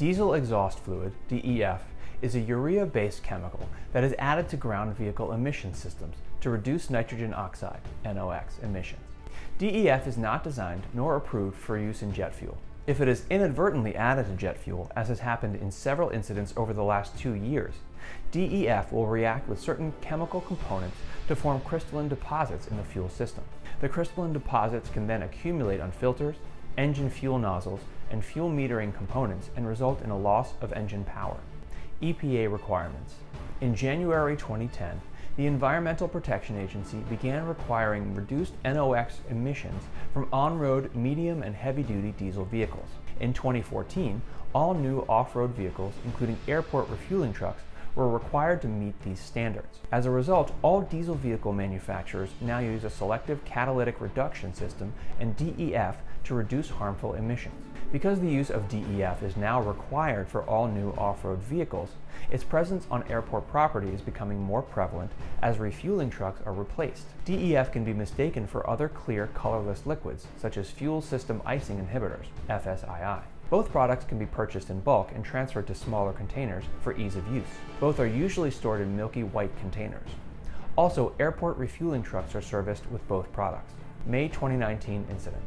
Diesel exhaust fluid, DEF, is a urea-based chemical that is added to ground vehicle emission systems to reduce nitrogen oxide, NOx, emissions. DEF is not designed nor approved for use in jet fuel. If it is inadvertently added to jet fuel, as has happened in several incidents over the last 2 years, DEF will react with certain chemical components to form crystalline deposits in the fuel system. The crystalline deposits can then accumulate on filters, engine fuel nozzles, and fuel metering components and result in a loss of engine power. EPA Requirements. In January 2010, the Environmental Protection Agency began requiring reduced NOx emissions from on-road medium and heavy-duty diesel vehicles. In 2014, all new off-road vehicles, including airport refueling trucks, were required to meet these standards. As a result, all diesel vehicle manufacturers now use a selective catalytic reduction system and DEF to reduce harmful emissions. Because the use of DEF is now required for all new off-road vehicles, its presence on airport property is becoming more prevalent as refueling trucks are replaced. DEF can be mistaken for other clear, colorless liquids, such as fuel system icing inhibitors, FSII. Both products can be purchased in bulk and transferred to smaller containers for ease of use. Both are usually stored in milky white containers. Also, airport refueling trucks are serviced with both products. May 2019 incident.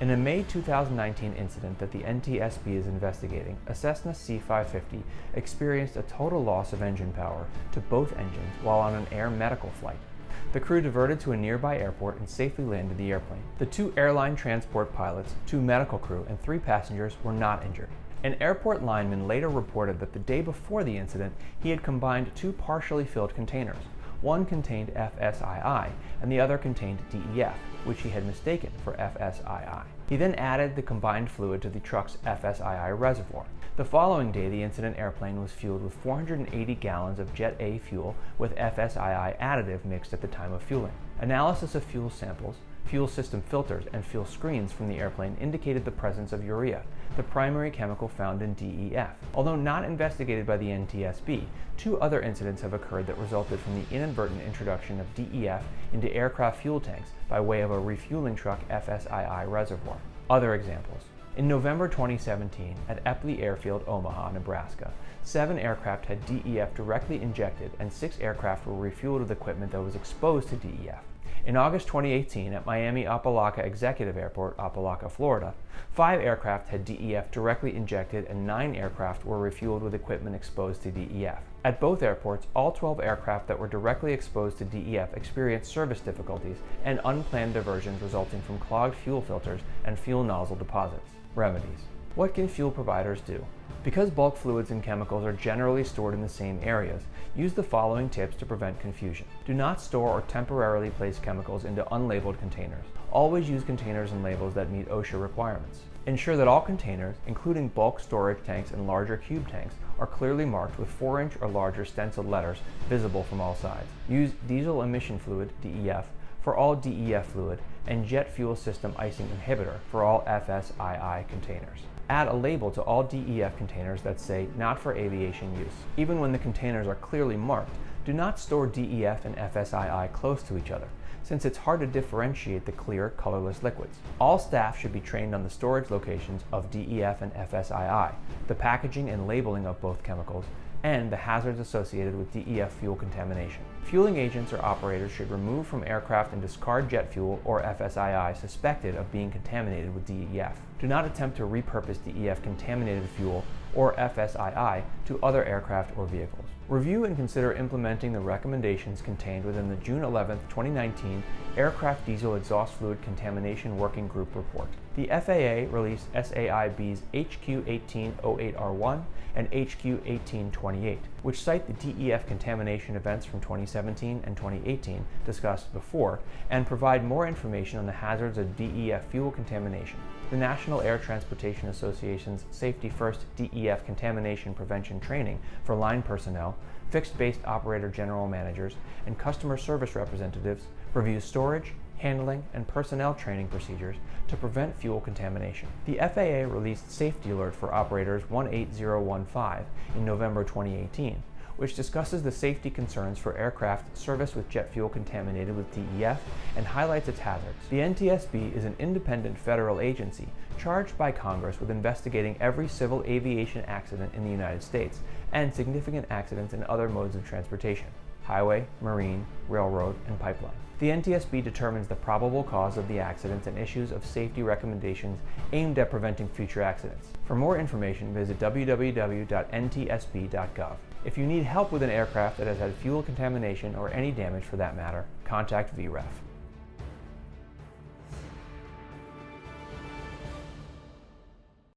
In a May 2019 incident that the NTSB is investigating, a Cessna C550 experienced a total loss of engine power to both engines while on an air medical flight. The crew diverted to a nearby airport and safely landed the airplane. The 2 airline transport pilots, 2 medical crew, and 3 passengers were not injured. An airport lineman later reported that the day before the incident, he had combined 2 partially filled containers. One contained FSII and the other contained DEF, which he had mistaken for FSII. He then added the combined fluid to the truck's FSII reservoir. The following day, the incident airplane was fueled with 480 gallons of Jet A fuel with FSII additive mixed at the time of fueling. Analysis of fuel samples, fuel system filters, and fuel screens from the airplane indicated the presence of urea, the primary chemical found in DEF. Although not investigated by the NTSB, 2 other incidents have occurred that resulted from the inadvertent introduction of DEF into aircraft fuel tanks by way of a refueling truck FSII reservoir. Other examples. In November 2017, at Epley Airfield, Omaha, Nebraska, 7 aircraft had DEF directly injected and 6 aircraft were refueled with equipment that was exposed to DEF. In August 2018, at Miami Apalaca Executive Airport, Apalaca, Florida, 5 aircraft had DEF directly injected and 9 aircraft were refueled with equipment exposed to DEF. At both airports, all 12 aircraft that were directly exposed to DEF experienced service difficulties and unplanned diversions resulting from clogged fuel filters and fuel nozzle deposits. Remedies. What can fuel providers do? Because bulk fluids and chemicals are generally stored in the same areas, use the following tips to prevent confusion. Do not store or temporarily place chemicals into unlabeled containers. Always use containers and labels that meet OSHA requirements. Ensure that all containers, including bulk storage tanks and larger cube tanks, are clearly marked with 4-inch or larger stenciled letters visible from all sides. Use diesel emission fluid, DEF, for all DEF fluid, and jet fuel system icing inhibitor for all FSII containers. Add a label to all DEF containers that say, not for aviation use. Even when the containers are clearly marked, do not store DEF and FSII close to each other, since it's hard to differentiate the clear, colorless liquids. All staff should be trained on the storage locations of DEF and FSII, the packaging and labeling of both chemicals, and the hazards associated with DEF fuel contamination. Fueling agents or operators should remove from aircraft and discard jet fuel or FSII suspected of being contaminated with DEF. Do not attempt to repurpose DEF contaminated fuel or FSII to other aircraft or vehicles. Review and consider implementing the recommendations contained within the June 11, 2019 Aircraft Diesel Exhaust Fluid Contamination Working Group Report. The FAA released SAIB's HQ1808R1 and HQ1828, which cite the DEF contamination events from 2017 and 2018 discussed before, and provide more information on the hazards of DEF fuel contamination. The National Air Transportation Association's Safety First DEF Contamination Prevention Training for line personnel, fixed-base operator general managers, and customer service representatives reviews storage, handling, and personnel training procedures to prevent fuel contamination. The FAA released Safety Alert for Operators 18015 in November 2018, which discusses the safety concerns for aircraft serviced with jet fuel contaminated with DEF and highlights its hazards. The NTSB is an independent federal agency charged by Congress with investigating every civil aviation accident in the United States and significant accidents in other modes of transportation: highway, marine, railroad, and pipeline. The NTSB determines the probable cause of the accidents and issues of safety recommendations aimed at preventing future accidents. For more information, visit www.ntsb.gov. If you need help with an aircraft that has had fuel contamination or any damage for that matter, contact VREF.